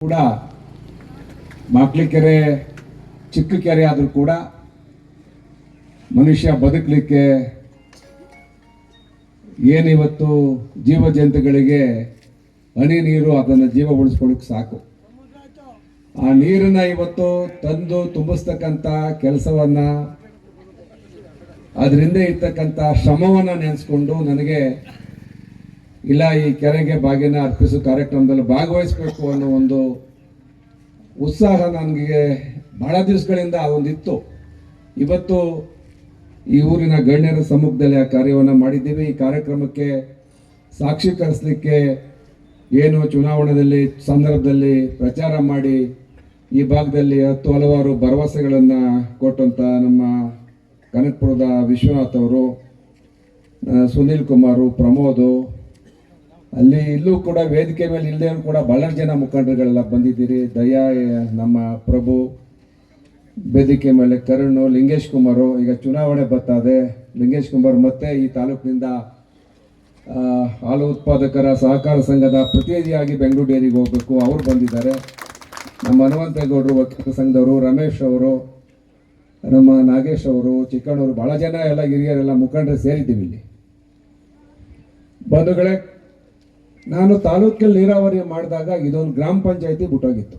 ಕೂಡ ಮಾಕ್ಲಿಕೆರೆ ಚಿಕ್ಕ ಕೆರೆ ಆದರೂ ಕೂಡ ಮನುಷ್ಯ ಬದುಕಲಿಕ್ಕೆ ಏನಿವತ್ತು ಜೀವ ಜಂತುಗಳಿಗೆ ಹನಿ ನೀರು ಅದನ್ನು ಜೀವ ಉಳಿಸ್ಕೊಳ್ಳಿಕ್ಕೆ ಸಾಕು. ಆ ನೀರನ್ನ ಇವತ್ತು ತಂದು ತುಂಬಿಸ್ತಕ್ಕಂಥ ಕೆಲಸವನ್ನ ಅದರಿಂದ ಇರ್ತಕ್ಕಂಥ ಶ್ರಮವನ್ನು ನೆನೆಸ್ಕೊಂಡು ನನಗೆ ಇಲ್ಲ ಈ ಕೆರೆಗೆ ಬಾಗಿನ ಅರ್ಪಿಸೋ ಕಾರ್ಯಕ್ರಮದಲ್ಲಿ ಭಾಗವಹಿಸಬೇಕು ಅನ್ನೋ ಒಂದು ಉತ್ಸಾಹ ನನಗೆ ಬಹಳ ದಿವಸಗಳಿಂದ ಅದೊಂದಿತ್ತು. ಇವತ್ತು ಈ ಊರಿನ ಗಣ್ಯರ ಸಮ್ಮುಖದಲ್ಲಿ ಆ ಕಾರ್ಯವನ್ನು ಮಾಡಿದ್ದೀವಿ. ಈ ಕಾರ್ಯಕ್ರಮಕ್ಕೆ ಸಾಕ್ಷೀಕರಿಸಲಿಕ್ಕೆ ಏನು ಚುನಾವಣೆಯಲ್ಲಿ ಸಂದರ್ಭದಲ್ಲಿ ಪ್ರಚಾರ ಮಾಡಿ ಈ ಭಾಗದಲ್ಲಿ ಹಲವಾರು ಭರವಸೆಗಳನ್ನು ಕೊಟ್ಟಂಥ ನಮ್ಮ ಕನಕಪುರದ ವಿಶ್ವನಾಥ್ ಅವರು, ಸುನೀಲ್ ಕುಮಾರು, ಪ್ರಮೋದು, ಅಲ್ಲಿ ಇಲ್ಲೂ ಕೂಡ ವೇದಿಕೆ ಮೇಲೆ ಇಲ್ಲದೆ ಕೂಡ ಬಹಳಷ್ಟು ಜನ ಮುಖಂಡರುಗಳೆಲ್ಲ ಬಂದಿದ್ದೀರಿ. ದಯಾ, ನಮ್ಮ ಪ್ರಭು, ವೇದಿಕೆ ಮೇಲೆ ಕರುಣ್, ಲಿಂಗೇಶ್ ಕುಮಾರು. ಈಗ ಚುನಾವಣೆ ಬರ್ತಾದೆ. ಲಿಂಗೇಶ್ ಕುಮಾರ್ ಮತ್ತೆ ಈ ತಾಲೂಕಿನಿಂದ ಹಾಲು ಉತ್ಪಾದಕರ ಸಹಕಾರ ಸಂಘದ ಪ್ರತಿನಿಧಿಯಾಗಿ ಬೆಂಗಳೂರು ಡೇರಿಗೆ ಹೋಗಬೇಕು, ಅವರು ಬಂದಿದ್ದಾರೆ. ನಮ್ಮ ಹನುಮಂತೇಗೌಡರು ವಕೀಲ ಸಂಘದವರು, ರಮೇಶ್ ಅವರು, ನಮ್ಮ ನಾಗೇಶ್ ಅವರು, ಚಿಕ್ಕಣ್ಣವರು, ಭಾಳ ಜನ ಎಲ್ಲ ಹಿರಿಯರೆಲ್ಲ ಮುಖಂಡರು ಸೇರಿದ್ದೀವಿ ಇಲ್ಲಿ. ಬಂಧುಗಳೇ, ನಾನು ತಾಲೂಕಲ್ಲಿ ನೀರಾವರಿ ಮಾಡಿದಾಗ ಇದೊಂದು ಗ್ರಾಮ ಪಂಚಾಯತಿ ಬಿಟ್ಟೋಗಿತ್ತು.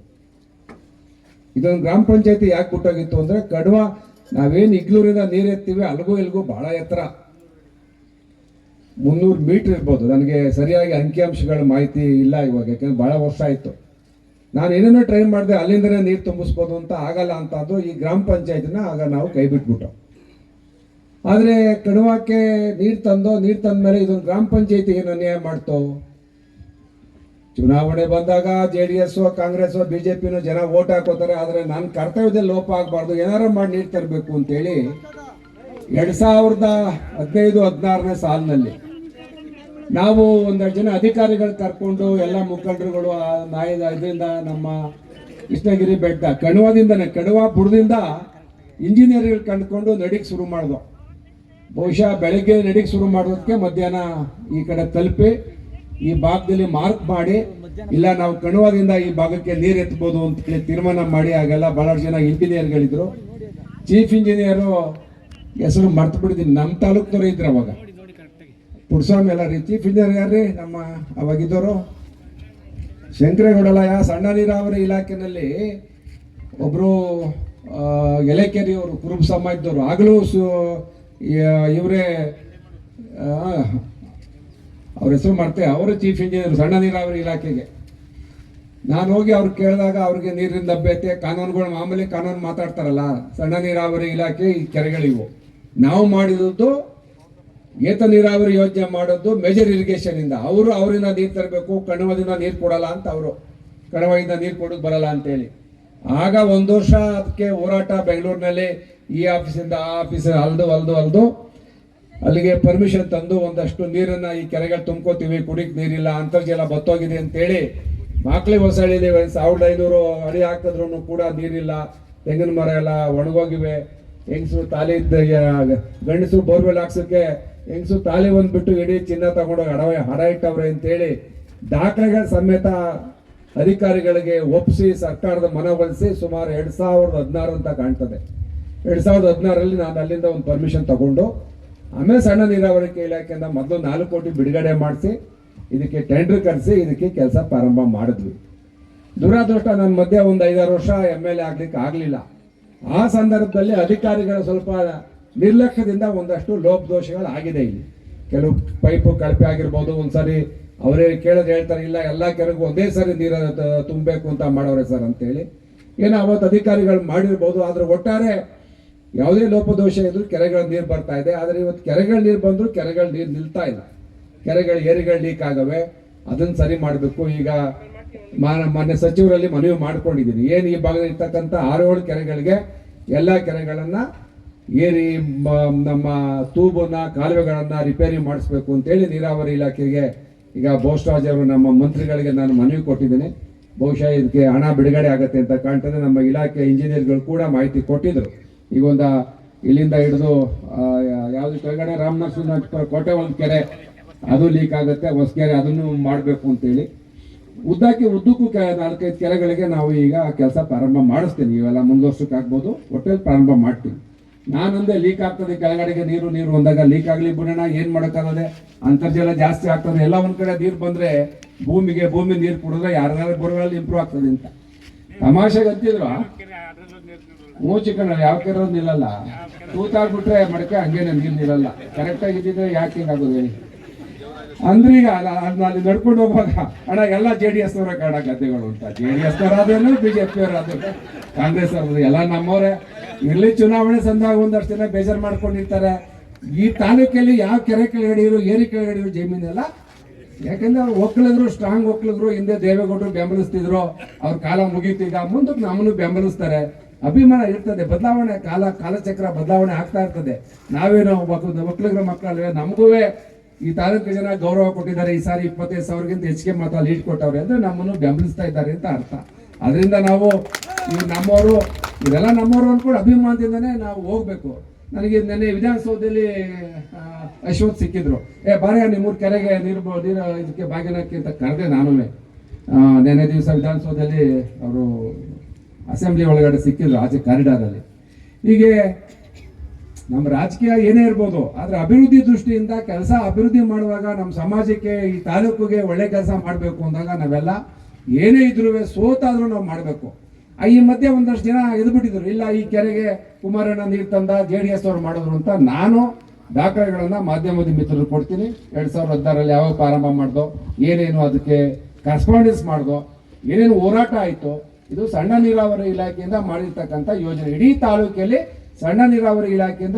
ಇದೊಂದು ಗ್ರಾಮ ಪಂಚಾಯತಿ ಯಾಕೆ ಬಿಟ್ಟೋಗಿತ್ತು ಅಂದರೆ, ಕಡ್ವ ನಾವೇನು ಇಗ್ಲೂರಿಂದ ನೀರು ಎತ್ತೀವಿ ಅಲ್ಗೂ ಇಲ್ಗೂ ಭಾಳ ಎತ್ತರ 300 ಮೀಟ್ರ್ ಇರ್ಬೋದು. ನನಗೆ ಸರಿಯಾಗಿ ಅಂಕಿಅಂಶಗಳ ಮಾಹಿತಿ ಇಲ್ಲ ಇವಾಗ, ಯಾಕೆಂದ್ರೆ ಭಾಳ ವರ್ಷ ಆಯಿತು. ನಾನು ಏನೇನೋ ಟ್ರೈ ಮಾಡಿದೆ, ಅಲ್ಲಿಂದನೇ ನೀರು ತುಂಬಿಸ್ಬೋದು ಅಂತ, ಆಗಲ್ಲ ಅಂತ ಅಂದು ಈ ಗ್ರಾಮ ಪಂಚಾಯತಿನ ಆಗ ನಾವು ಕೈ ಬಿಟ್ಬಿಟ್ಟು. ಆದರೆ ಕಡ್ವಕ್ಕೆ ನೀರು ತಂದ ಮೇಲೆ ಇದೊಂದು ಗ್ರಾಮ ಪಂಚಾಯತಿ ಏನು ಅನ್ಯಾಯ ಮಾಡ್ತೋ. ಚುನಾವಣೆ ಬಂದಾಗ JDS ಕಾಂಗ್ರೆಸ್ BJP ಜನ ವೋಟ್ ಹಾಕೋತಾರೆ. ಆದರೆ ನನ್ನ ಕರ್ತವ್ಯದಲ್ಲಿ ಲೋಪ ಆಗಬಾರ್ದು, ಏನಾರು ಮಾಡಿ ನೀರು ತರಬೇಕು ಅಂತೇಳಿ 2015-16ನೇ ಸಾಲಿನಲ್ಲಿ ನಾವು ಒಂದೆರಡು ಜನ ಅಧಿಕಾರಿಗಳು ಕರ್ಕೊಂಡು ಎಲ್ಲ ಮುಖಂಡರುಗಳು ಇದರಿಂದ ನಮ್ಮ ಕೃಷ್ಣಗಿರಿ ಬೆಟ್ಟ ಕಡುವ ಬುಡದಿಂದ ಇಂಜಿನಿಯರ್ಗಳು ಕಂಡುಕೊಂಡು ನಡಿಗೆ ಶುರು ಮಾಡಿದ್ವು. ಬಹುಶಃ ಬೆಳಗ್ಗೆ ನಡಿಗೆ ಶುರು ಮಾಡೋದಕ್ಕೆ ಮಧ್ಯಾಹ್ನ ಈ ಕಡೆ ತಲುಪಿ ಈ ಭಾಗದಲ್ಲಿ ಮಾರ್ಕ್ ಮಾಡಿ, ಇಲ್ಲ ನಾವು ಕಣುವಾದಿಂದ ಈ ಭಾಗಕ್ಕೆ ನೀರು ಎತ್ತಬಹುದು ಅಂತ ಹೇಳಿ ತೀರ್ಮಾನ ಮಾಡಿ, ಆಗೆಲ್ಲ ಬಹಳಷ್ಟು ಜನ ಇಂಜಿನಿಯರ್ಗಳಿದ್ರು. ಚೀಫ್ ಇಂಜಿನಿಯರು ಹೆಸರು ಮರ್ತು ಬಿಟ್ಟಿದ್ದೀನಿ, ನಮ್ಮ ತಾಲೂಕ್ನವರು ಇದ್ರು ಅವಾಗ, ಪುಡ್ಸ್ವಾಮಿ ಎಲ್ಲ ರೀ. ಚೀಫ್ ಇಂಜಿನಿಯರ್ ಯಾರ್ರಿ ನಮ್ಮ ಅವಾಗಿದ್ದವರು? ಶಂಕರೇಗೌಡಲಯ ಸಣ್ಣ ನೀರಾವರಿ ಇಲಾಖೆನಲ್ಲಿ ಒಬ್ಬರು ಎಲೆಕೆರೆಯವರು, ಕುರುಬ ಸಮಾಜದವರು, ಆಗಲೂ ಇವರೇ ಅವ್ರ ಹೆಸರು ಮಾಡ್ತೆ, ಅವರು ಚೀಫ್ ಇಂಜಿನಿಯರ್ ಸಣ್ಣ ನೀರಾವರಿ ಇಲಾಖೆಗೆ. ನಾನು ಹೋಗಿ ಅವ್ರು ಕೇಳಿದಾಗ ಅವ್ರಿಗೆ ನೀರಿನ ಲಭ್ಯತೆ, ಕಾನೂನುಗಳು ಮಾಮೂಲಿ ಕಾನೂನು ಮಾತಾಡ್ತಾರಲ್ಲ, ಸಣ್ಣ ನೀರಾವರಿ ಇಲಾಖೆ ಈ ಕೆರೆಗಳಿವು. ನಾವು ಮಾಡಿದ್ದು ಏತ ನೀರಾವರಿ ಯೋಜನೆ ಮಾಡೋದು ಮೇಜರ್ ಇರಿಗೇಷನ್ ಇಂದ. ಅವರಿಂದ ನೀರು ತರಬೇಕು, ಕಣವದಿಂದ ನೀರು ಕೊಡಲ್ಲ ಅಂತ, ಅವರು ಕಣವಿಂದ ನೀರು ಕೊಡೋದು ಬರಲ್ಲ ಅಂತೇಳಿ. ಆಗ ಒಂದು ವರ್ಷ ಅದಕ್ಕೆ ಹೋರಾಟ ಬೆಂಗಳೂರಿನಲ್ಲಿ, ಈ ಆಫೀಸಿಂದ ಆ ಆಫೀಸ್ ಅಲ್ದು ಅಲ್ಲಿಗೆ ಪರ್ಮಿಷನ್ ತಂದು ಒಂದಷ್ಟು ನೀರನ್ನ ಈ ಕೆರೆಗಳು ತುಂಬ್ಕೋತೀವಿ, ಕುಡಿಕ್ ನೀರಿಲ್ಲ, ಅಂತರ್ಜಲ ಬತ್ತೋಗಿದೆ ಅಂತೇಳಿ ಮಾಕ್ಲಿ ಹೊಸಳಿದೆ. 1500 ಅಡಿ ಹಾಕಿದ್ರು ಕೂಡ ನೀರಿಲ್ಲ. ತೆಂಗಿನ ಮರ ಎಲ್ಲ ಒಣಗೋಗಿವೆ. ಹೆಂಗಸರು ತಾಲಿ ಗಂಡಸರು ಬೋರ್ವೆಲ್ ಹಾಕ್ಸೋಕ್ಕೆ ಹೆಂಗಸರು ತಾಲಿ ಬಂದ್ಬಿಟ್ಟು ಇಡೀ ಚಿನ್ನ ತಗೊಂಡೋಗಿ ಹಡ ಇಟ್ಟವ್ರೆ ಅಂತೇಳಿ ದಾಖಲೆಗಳ ಸಮೇತ ಅಧಿಕಾರಿಗಳಿಗೆ ಒಪ್ಪಿಸಿ ಸರ್ಕಾರದ ಮನವೊಲಿಸಿ ಸುಮಾರು 2016 ಅಂತ ಕಾಣ್ತದೆ. 2016ರಲ್ಲಿ ನಾನು ಅಲ್ಲಿಂದ ಒಂದು ಪರ್ಮಿಷನ್ ತಗೊಂಡು ಆಮೇಲೆ ಸಣ್ಣ ನೀರಾವರಿ ಇಲಾಖೆಯಿಂದ ಮೊದಲು 4 ಕೋಟಿ ಬಿಡುಗಡೆ ಮಾಡಿಸಿ ಇದಕ್ಕೆ ಟೆಂಡರ್ ಕರೆಸಿ ಇದಕ್ಕೆ ಕೆಲಸ ಪ್ರಾರಂಭ ಮಾಡಿದ್ವಿ. ದುರಾದೃಷ್ಟ ನನ್ನ ಮಧ್ಯೆ ಒಂದು 5-6 ವರ್ಷ MLA ಆಗ್ಲಿಕ್ಕೆ ಆಗಲಿಲ್ಲ. ಆ ಸಂದರ್ಭದಲ್ಲಿ ಅಧಿಕಾರಿಗಳ ಸ್ವಲ್ಪ ನಿರ್ಲಕ್ಷ್ಯದಿಂದ ಒಂದಷ್ಟು ಲೋಪದೋಷಗಳು ಆಗಿದೆ. ಇಲ್ಲಿ ಕೆಲವು ಪೈಪು ಕಳಪೆ ಆಗಿರ್ಬೋದು. ಒಂದ್ಸರಿ ಅವರೇ ಕೇಳಿದ್ರೆ ಹೇಳ್ತಾರೆ, ಇಲ್ಲ ಎಲ್ಲ ಕೆರೆಗೂ ಒಂದೇ ಸರಿ ನೀರು ತುಂಬಬೇಕು ಅಂತ ಮಾಡೋರೆ ಸರ್ ಅಂತೇಳಿ. ಏನೋ ಅವತ್ತು ಅಧಿಕಾರಿಗಳು ಮಾಡಿರ್ಬೋದು. ಆದರೆ ಒಟ್ಟಾರೆ ಯಾವುದೇ ಲೋಪದೋಷ ಇದ್ರು ಕೆರೆಗಳ ನೀರು ಬರ್ತಾ ಇದೆ. ಆದರೆ ಇವತ್ತು ಕೆರೆಗಳ ನೀರು ಬಂದರೂ ಕೆರೆಗಳ ನೀರು ನಿಲ್ತಾ ಇಲ್ಲ. ಏರಿಗಳು ಲೀಕ್ ಆಗವೆ, ಅದನ್ನು ಸರಿ ಮಾಡಬೇಕು. ಈಗ ಮಾನ್ಯ ಸಚಿವರಲ್ಲಿ ಮನವಿ ಮಾಡ್ಕೊಂಡಿದ್ದೀನಿ, ಏನು ಈ ಭಾಗದಲ್ಲಿ ಇರ್ತಕ್ಕಂಥ 6-7 ಕೆರೆಗಳಿಗೆ ಎಲ್ಲ ಕೆರೆಗಳನ್ನು ಏರಿ ನಮ್ಮ ತೂಬನ್ನ ಕಾಲುವೆಗಳನ್ನು ರಿಪೇರಿ ಮಾಡಿಸ್ಬೇಕು ಅಂತೇಳಿ ನೀರಾವರಿ ಇಲಾಖೆಗೆ ಈಗ ಬೋಸ್ರಾಜ್ ಅವರು ನಮ್ಮ ಮಂತ್ರಿಗಳಿಗೆ ನಾನು ಮನವಿ ಕೊಟ್ಟಿದ್ದೀನಿ. ಬಹುಶಃ ಇದಕ್ಕೆ ಹಣ ಬಿಡುಗಡೆ ಆಗುತ್ತೆ ಅಂತ ಕಾಣ್ತದೆ. ನಮ್ಮ ಇಲಾಖೆ ಇಂಜಿನಿಯರ್ಗಳು ಕೂಡ ಮಾಹಿತಿ ಕೊಟ್ಟಿದ್ರು. ಈಗ ಇಲ್ಲಿಂದ ಹಿಡಿದು ಯಾವುದು ಕೆಳಗಡೆ ರಾಮನರಸಿಂಹ ಕೋಟೆ ಒಂದು ಕೆರೆ ಅದು ಲೀಕ್ ಆಗುತ್ತೆ, ಹೊಸಕೆರೆ ಅದನ್ನು ಮಾಡಬೇಕು ಅಂತೇಳಿ. ಉದ್ದಕ್ಕೂ 4-5 ಕೆರೆಗಳಿಗೆ ನಾವು ಈಗ ಕೆಲಸ ಪ್ರಾರಂಭ ಮಾಡಿಸ್ತೀನಿ. ಇವೆಲ್ಲ ಮುಂದುವರ್ಸಕ್ಕೆ ಆಗ್ಬೋದು, ಒಟ್ಟಲ್ಲಿ ಪ್ರಾರಂಭ ಮಾಡ್ತೀನಿ. ನಾನಂದೆ ಲೀಕ್ ಆಗ್ತದೆ ಕೆಳಗಡೆಗೆ ನೀರು ಬಂದಾಗ ಲೀಕ್ ಆಗಲಿ ಬಿಡೋಣ, ಏನು ಮಾಡೋಕ್ಕಾಗದೆ, ಅಂತರ್ಜಲ ಜಾಸ್ತಿ ಆಗ್ತದೆ. ಎಲ್ಲ ಒಂದ್ ಕಡೆ ನೀರು ಬಂದ್ರೆ ಭೂಮಿ ನೀರು ಕುಡಿದ್ರೆ ಯಾರ್ಯಾರು ಬೋರ್ಗಳಲ್ಲಿ ಇಂಪ್ರೂವ್ ಆಗ್ತದೆ ಅಂತ ತಮಾಷೆಗೆ ಅಂತಿದ್ರು. ಚಿಕ್ಕಣ್ಣ ಯಾವ ಕೆರೆ ನಿಲ್ಲಲ್ಲ, ತೂತಾಗ್ಬಿಟ್ರೆ ಮಡಕೆ ಹಂಗೇನೆ ನೀರು ನಿಲ್ಲಲ್ಲ. ಕರೆಕ್ಟಾಗಿ ಇದ್ದಿದ್ರೆ ಯಾಕೆ ಹಿಂಗಾಗೋದು ಹೇಳಿ. ಅಂದ್ರೆ ಈಗ ಅಲ್ಲಿ ನಡ್ಕೊಂಡು ಹೋಗುವಾಗ ಅಣ್ಣ ಎಲ್ಲ JDS ಅವರ ಕಾಡ ಗದ್ದೆಗಳು ಉಂಟ. JDS ಅವರಾದ್ರೂ BJP ಅವರಾದ್ರೂ ಕಾಂಗ್ರೆಸ್ ಅವ್ರದ್ದು ಎಲ್ಲ ನಮ್ಮವರೇ. ಇಲ್ಲಿ ಚುನಾವಣೆ ಸಂದಾಗ ಒಂದಷ್ಟು ಜನ ಬೇಜಾರು ಮಾಡ್ಕೊಂಡಿರ್ತಾರೆ. ಈ ತಾಲೂಕಲ್ಲಿ ಯಾವ ಕೆರೆ ಕೆಳಗಡೆಯರು ಏರಿ ಕೆಳಗಡೆಯರು ಜಮೀನೆಲ್ಲ, ಯಾಕಂದ್ರೆ ಅವ್ರು ಒಕ್ಕಲಿದ್ರು, ಸ್ಟ್ರಾಂಗ್ ಒಕ್ಕಲಿದ್ರು. ಹಿಂದೆ ದೇವೇಗೌಡರು ಬೆಂಬಲಿಸ್ತಿದ್ರು, ಅವ್ರ ಕಾಲ ಮುಗೀತೀಗ, ಮುಂದಕ್ಕೆ ನಮ್ಮನ್ನು ಬೆಂಬಲಿಸ್ತಾರೆ. ಅಭಿಮಾನ ಇರ್ತದೆ, ಬದಲಾವಣೆ ಕಾಲಚಕ್ರ ಬದಲಾವಣೆ ಆಗ್ತಾ ಇರ್ತದೆ. ನಾವೇನು ಒಕ್ಕಲಿಗರ ಮಕ್ಕಳಲ್ವೇ, ನಮಗೂ ಈ ತಾಲೂಕು ಜನ ಗೌರವ ಕೊಟ್ಟಿದ್ದಾರೆ. ಈ ಸಾರಿ 25,000ಗಿಂತ ಹೆಚ್ಚಿಗೆ ಮಾತ್ರ ಲೀಡ್ ಕೊಟ್ಟವ್ರೆ ಅಂದ್ರೆ ನಮ್ಮನ್ನು ಬೆಂಬಲಿಸ್ತಾ ಇದ್ದಾರೆ ಅಂತ ಅರ್ಥ. ಅದರಿಂದ ನಾವು ಇವು ನಮ್ಮವರು, ಇದೆಲ್ಲ ನಮ್ಮವರು ಅಂದ್ಕೊಂಡು ಅಭಿಮಾನದಿಂದನೇ ನಾವು ಹೋಗ್ಬೇಕು. ನನಗೆ ನೆನ್ನೆ ವಿಧಾನಸೌಧದಲ್ಲಿ ಅಶ್ವಥ್ ಸಿಕ್ಕಿದ್ರು. ಬಾರಯ್ಯ ನಿಮ್ಮೂರು ಕೆರೆಗೆ ನೀರು ಇದಕ್ಕೆ ಭಾಗ್ಯನಕ್ಕೆ ಅಂತ ಕರೆದೆ. ನಾನು ನೆನ್ನೆ ದಿವಸ ವಿಧಾನಸೌಧದಲ್ಲಿ ಅವರು ಅಸೆಂಬ್ಲಿ ಒಳಗಡೆ ಸಿಕ್ಕಿದ್ರು, ಆಚೆ ಕಾರಿಡಾರಲ್ಲಿ. ಹೀಗೆ ನಮ್ಮ ರಾಜಕೀಯ ಏನೇ ಇರ್ಬೋದು, ಆದ್ರೆ ಅಭಿವೃದ್ಧಿ ದೃಷ್ಟಿಯಿಂದ ಅಭಿವೃದ್ಧಿ ಮಾಡುವಾಗ ನಮ್ಮ ಸಮಾಜಕ್ಕೆ, ಈ ತಾಲೂಕಿಗೆ ಒಳ್ಳೆ ಕೆಲಸ ಮಾಡಬೇಕು ಅಂದಾಗ ನಾವೆಲ್ಲ ಏನೇ ಇದ್ರೂ ಸೋತಾದ್ರೂ ನಾವು ಮಾಡಬೇಕು. ಈ ಮಧ್ಯೆ ಒಂದಷ್ಟು ಜನ ಎದ್ಬಿಟ್ಟಿದ್ರು, ಇಲ್ಲ ಈ ಕೆರೆಗೆ ಕುಮಾರಣ್ಣ ನೀರು ತಂದ JDS ಅವ್ರು ಮಾಡಿದ್ರು ಅಂತ. ನಾನು ದಾಖಲೆಗಳನ್ನ ಮಾಧ್ಯಮದ ಮಿತ್ರರು ಕೊಡ್ತೀನಿ. 2016ರಲ್ಲಿ ಯಾವಾಗ ಪ್ರಾರಂಭ ಮಾಡ್ದೋ, ಏನೇನು ಅದಕ್ಕೆ ಕರೆಸ್ಪಾಂಡೆನ್ಸ್ ಮಾಡ್ದೋ, ಏನೇನು ಹೋರಾಟ ಆಯಿತು. ಇದು ಸಣ್ಣ ನೀರಾವರಿ ಇಲಾಖೆಯಿಂದ ಮಾಡಿರ್ತಕ್ಕಂಥ ಯೋಜನೆ. ಇಡೀ ತಾಲೂಕಲ್ಲಿ ಸಣ್ಣ ನೀರಾವರಿ ಇಲಾಖೆಯಿಂದ